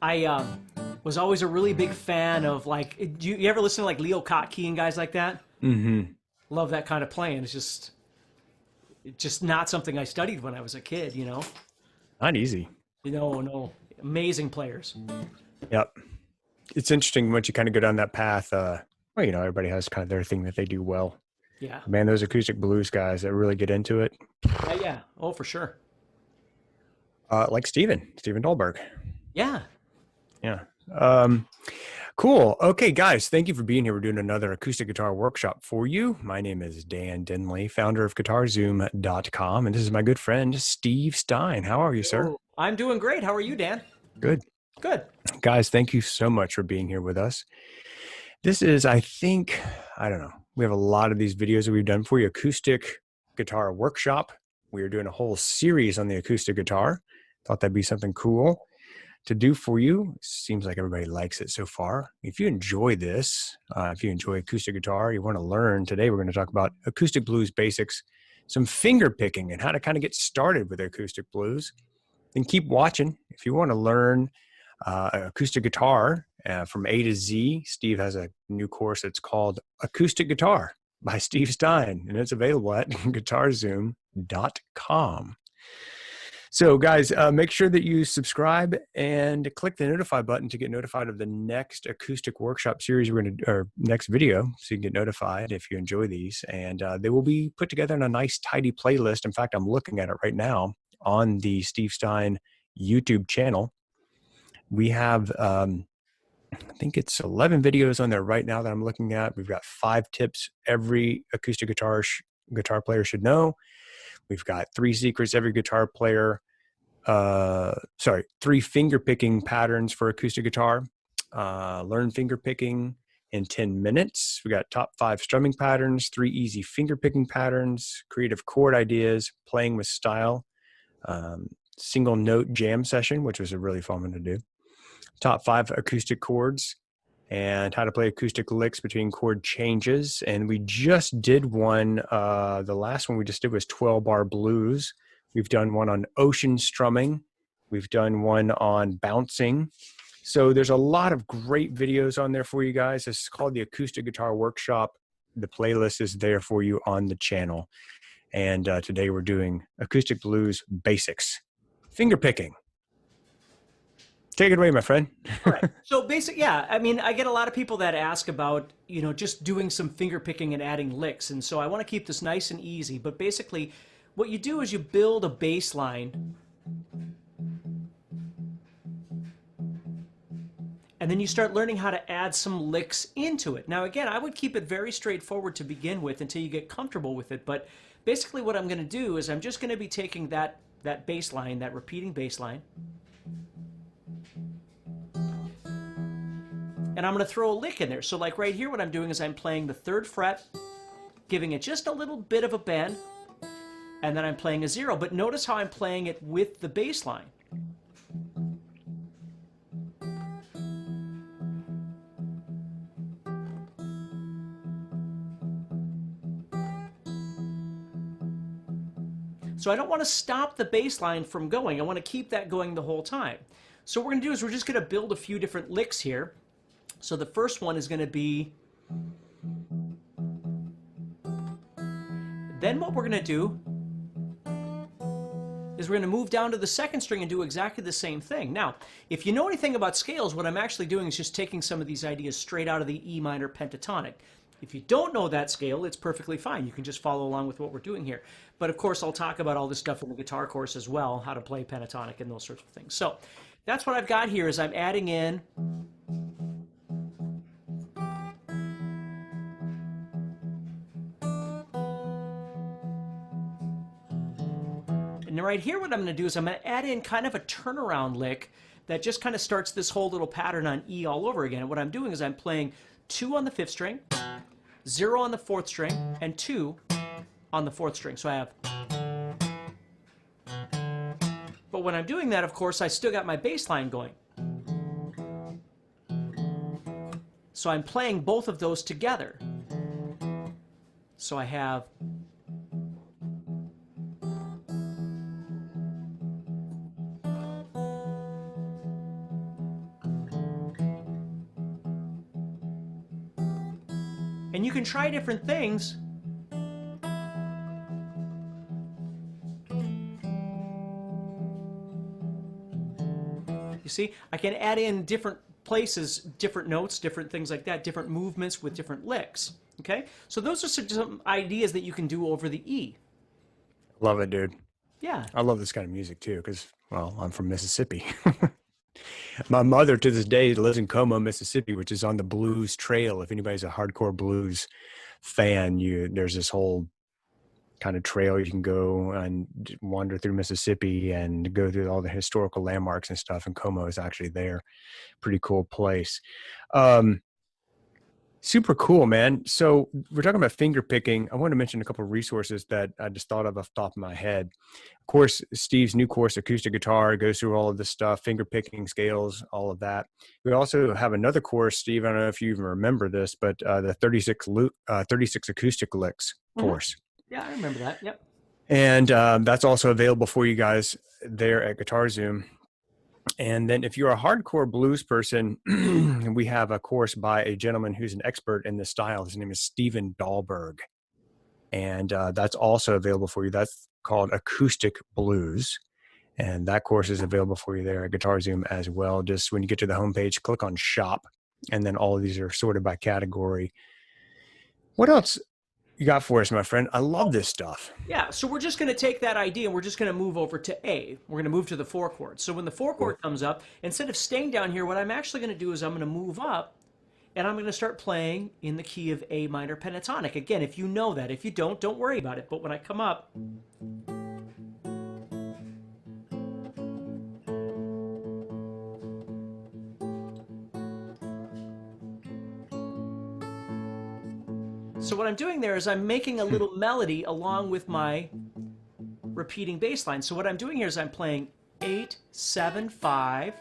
I was always a really big fan of like, do you ever listen to like Leo Kottke and guys like that? Hmm. Love that kind of playing. It's just not something I studied when I was a kid, you know? Not easy. No, amazing players. Yep. It's interesting once you kind of go down that path. Well, everybody has kind of their thing that they do well. Yeah. Man, those acoustic blues guys that really get into it, Yeah. Oh, for sure. like Steven Dahlberg. Yeah. Yeah. Um, cool. Okay, guys, thank you for being here. We're doing another acoustic guitar workshop for you. My name is Dan Denley, founder of guitarzoom.com, and this is my good friend, Steve Stine. How are you, sir? Oh, I'm doing great. How are you, Dan? Good. Good. Guys, thank you so much for being here with us. This is, I think, I don't know, we have a lot of these videos that we've done for you, acoustic guitar workshop. We are doing a whole series on the acoustic guitar. Thought that'd be something cool to do for you. Seems like everybody likes it so far. If you enjoy this, if you enjoy acoustic guitar, you want to learn, today we're going to talk about acoustic blues basics, some finger picking and how to kind of get started with acoustic blues. Then keep watching. If you want to learn acoustic guitar from A to Z, Steve has a new course that's called Acoustic Guitar by Steve Stine, and it's available at guitarzoom.com. So guys, make sure that you subscribe and click the notify button to get notified of the next acoustic workshop series or next video, so you can get notified if you enjoy these. And they will be put together in a nice tidy playlist. In fact, I'm looking at it right now on the Steve Stine YouTube channel. We have, I think it's 11 videos on there right now that I'm looking at. We've got 5 tips every acoustic guitar player should know. We've got 3 secrets every guitar player, 3 finger picking patterns for acoustic guitar. Learn finger picking in 10 minutes. We got top 5 strumming patterns, 3 easy finger picking patterns, creative chord ideas, playing with style, single note jam session, which was a really fun one to do. Top 5 acoustic chords and how to play acoustic licks between chord changes. And we just did one, the last one we just did was 12-bar blues. We've done one on ocean strumming. We've done one on bouncing. So there's a lot of great videos on there for you guys. This is called the Acoustic Guitar Workshop. The playlist is there for you on the channel. And today we're doing acoustic blues basics. Finger picking. Take it away, my friend. All right. So yeah, I mean, I get a lot of people that ask about, just doing some finger picking and adding licks. And so I want to keep this nice and easy. But basically, what you do is you build a bass line, and then you start learning how to add some licks into it. Now, again, I would keep it very straightforward to begin with until you get comfortable with it. But basically what I'm going to do is I'm just going to be taking that bass line, that repeating bass line, and I'm going to throw a lick in there. So like right here, what I'm doing is I'm playing the 3rd fret, giving it just a little bit of a bend, and then I'm playing a 0. But notice how I'm playing it with the bass line. So I don't want to stop the bass line from going. I want to keep that going the whole time. So what we're going to do is we're just going to build a few different licks here. So the first one is going to be, then what we're going to do is we're going to move down to the 2nd string and do exactly the same thing. Now, if you know anything about scales, what I'm actually doing is just taking some of these ideas straight out of the E minor pentatonic. If you don't know that scale, it's perfectly fine. You can just follow along with what we're doing here. But of course, I'll talk about all this stuff in the guitar course as well, how to play pentatonic and those sorts of things. So that's what I've got here is I'm adding in and right here, what I'm going to do is I'm going to add in kind of a turnaround lick that just kind of starts this whole little pattern on E all over again. And what I'm doing is I'm playing 2 on the 5th string, 0 on the 4th string, and 2 on the 4th string. So I have... But when I'm doing that, of course, I still got my bass line going. So I'm playing both of those together. So I have... can try different things. You see, I can add in different places, different notes, different things like that, different movements with different licks. Okay, so those are some ideas that you can do over the E. Love it, dude. Yeah. I love this kind of music too, because, well, I'm from Mississippi. My mother to this day lives in Como, Mississippi, which is on the blues trail. If anybody's a hardcore blues fan, there's this whole kind of trail you can go and wander through Mississippi and go through all the historical landmarks and stuff. And Como is actually there. Pretty cool place. Super cool, man. So we're talking about finger picking. I want to mention a couple of resources that I just thought of off the top of my head. Of course, Steve's new course, Acoustic Guitar, goes through all of this stuff, finger picking, scales, all of that. We also have another course, Steve, I don't know if you even remember this, but the 36 acoustic licks course. Yeah, I remember that. Yep. And that's also available for you guys there at GuitarZoom. And then if you're a hardcore blues person, we have a course by a gentleman who's an expert in this style. His name is Stephen Dahlberg. And that's also available for you. That's called Acoustic Blues. And that course is available for you there at GuitarZoom as well. Just when you get to the homepage, click on shop. And then all of these are sorted by category. What else you got for us, my friend? I love this stuff. Yeah, so we're just going to take that idea and we're just going to move over to A. We're going to move to the 4 chord. So when the 4 chord comes up, instead of staying down here, what I'm actually going to do is I'm going to move up and I'm going to start playing in the key of A minor pentatonic. Again, if you know that. If you don't worry about it. But when I come up, so what I'm doing there is I'm making a little melody along with my repeating bass line. So what I'm doing here is I'm playing 8, 7, 5,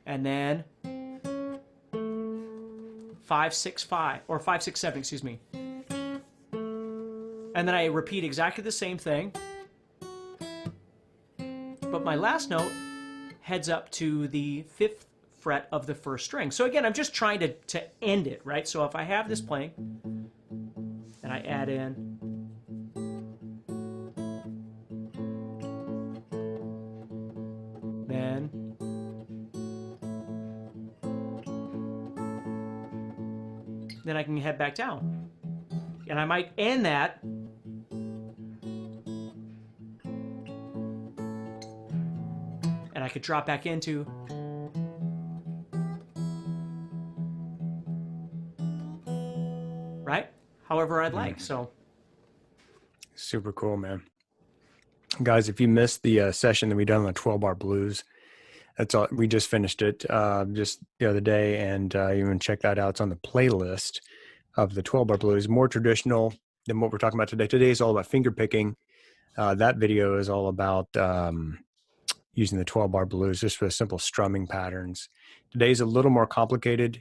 and then 5, 6, 5, or 5, 6, 7, excuse me. And then I repeat exactly the same thing. But my last note heads up to the 5th fret of the 1st string. So again, I'm just trying to end it, right? So if I have this playing, and I add in then I can head back down. And I might end that and I could drop back into right? However I'd like. So super cool, man. Guys, if you missed the session that we done on the 12-bar blues, that's all. We just finished it just the other day, and you can check that out. It's on the playlist of the 12-bar blues. More traditional than what we're talking about today. Today is all about finger picking. That video is all about using the 12-bar blues just for simple strumming patterns. Today's a little more complicated.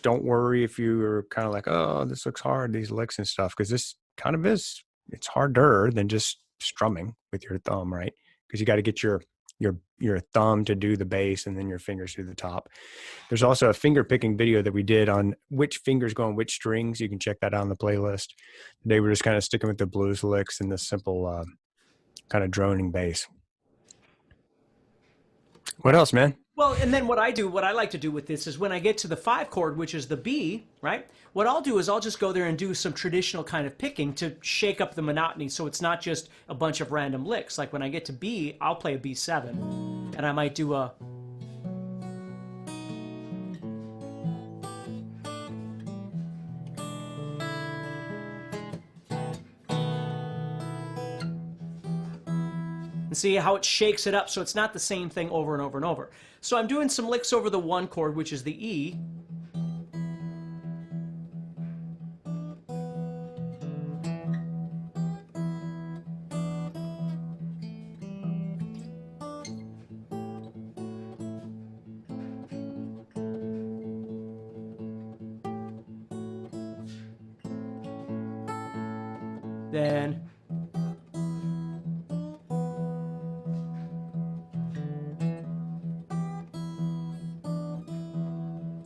Don't worry if you're kind of like, oh, this looks hard, these licks and stuff, because this kind of is. It's harder than just strumming with your thumb, right? Because you got to get your thumb to do the bass and then your fingers do the top. There's also a finger picking video that we did on which fingers go on which strings. You can check that out on the playlist. Today we're just kind of sticking with the blues licks and the simple kind of droning bass. What else, man? well, and then what I like to do with this is when I get to the 5 chord, which is the B, right? What I'll do is I'll just go there and do some traditional kind of picking to shake up the monotony so it's not just a bunch of random licks. Like when I get to B, I'll play a B7 and I might do a and see how it shakes it up so it's not the same thing over and over and over. So I'm doing some licks over the 1 chord, which is the E. Then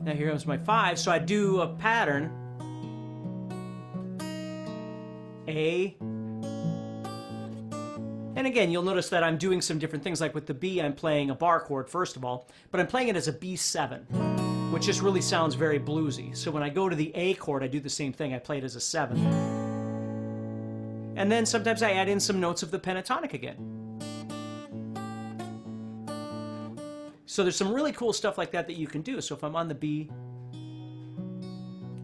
now here comes my 5, so I do a pattern. A. And again, you'll notice that I'm doing some different things. Like with the B, I'm playing a bar chord, first of all, but I'm playing it as a B7, which just really sounds very bluesy. So when I go to the A chord, I do the same thing. I play it as a 7. And then sometimes I add in some notes of the pentatonic again. So there's some really cool stuff like that that you can do. So if I'm on the B,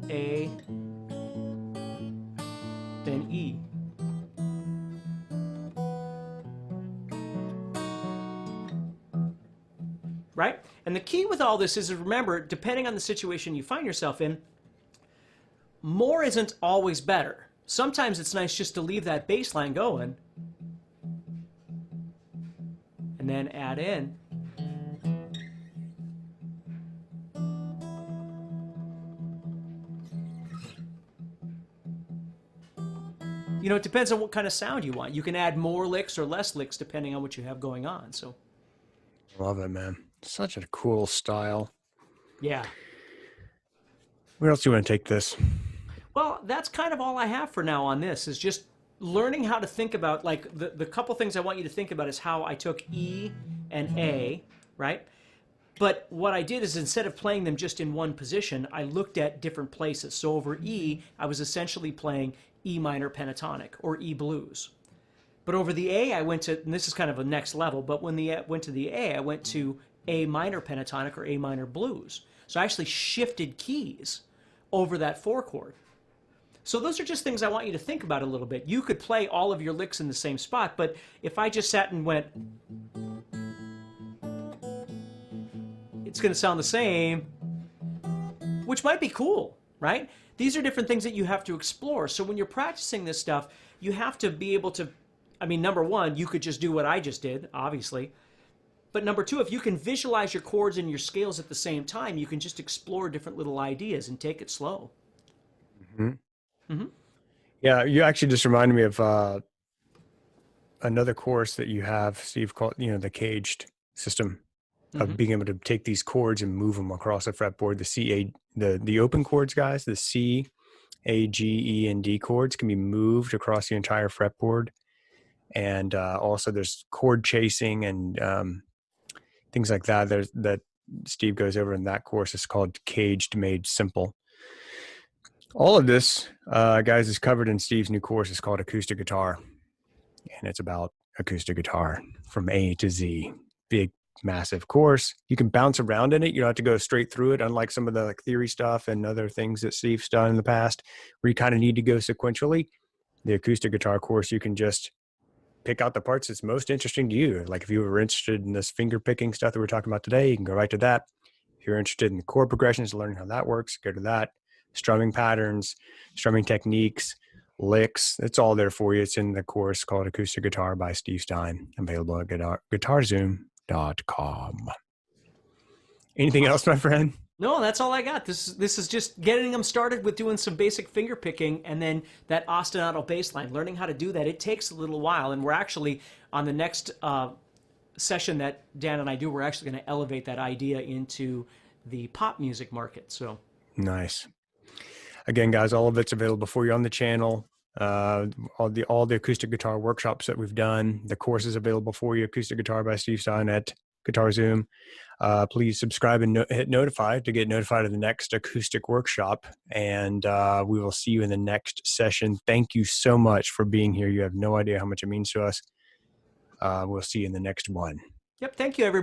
A, then E. Right? And the key with all this is, remember, depending on the situation you find yourself in, more isn't always better. Sometimes it's nice just to leave that bass line going and then add in. You know, it depends on what kind of sound you want. You can add more licks or less licks depending on what you have going on. So, Love it, man. Such a cool style. yeah. Where else do you want to take this? Well, that's kind of all I have for now on this, is just learning how to think about, like, the couple things I want you to think about is how I took E and A, right? But what I did is, instead of playing them just in one position, I looked at different places. So over E, I was essentially playing E minor pentatonic or E blues. But over the A, I went to, and this is kind of a next level, but when I went to the A, I went to A minor pentatonic or A minor blues. So I actually shifted keys over that 4 chord. So those are just things I want you to think about a little bit. You could play all of your licks in the same spot, but if I just sat and went, it's going to sound the same, which might be cool, right? These are different things that you have to explore. So when you're practicing this stuff, you have to be able to, I mean, number one, you could just do what I just did, obviously. But number two, if you can visualize your chords and your scales at the same time, you can just explore different little ideas and take it slow. Mm-hmm. Mm-hmm. Yeah, you actually just reminded me of another course that you have, Steve, called, the caged system of being able to take these chords and move them across the fretboard. The open chords, guys, the C, A, G, E, and D chords can be moved across the entire fretboard. And also there's chord chasing and things like that. That Steve goes over in that course. It's called Caged Made Simple. All of this, guys, is covered in Steve's new course. It's called Acoustic Guitar. And it's about acoustic guitar from A to Z. Big, massive course. You can bounce around in it. You don't have to go straight through it, unlike some of the theory stuff and other things that Steve's done in the past, where you kind of need to go sequentially. The acoustic guitar course, you can just pick out the parts that's most interesting to you. Like if you were interested in this finger picking stuff that we're talking about today, you can go right to that. If you're interested in the chord progressions, learning how that works, go to that. Strumming patterns, strumming techniques, licks, it's all there for you. It's in the course called Acoustic Guitar by Steve Stine, available at guitarzoom.com. Anything else, my friend? No, that's all I got. This is just getting them started with doing some basic finger picking, and then that ostinato bass line, learning how to do that. It takes a little while, and we're actually on the next session that Dan and I do, we're actually going to elevate that idea into the pop music market. So nice. Again, guys, all of it's available for you on the channel. All the acoustic guitar workshops that we've done, the course is available for you. Acoustic Guitar by Steve Stine at GuitarZoom. Please subscribe and hit notify to get notified of the next acoustic workshop. And we will see you in the next session. Thank you so much for being here. You have no idea how much it means to us. We'll see you in the next one. Yep. Thank you, everybody.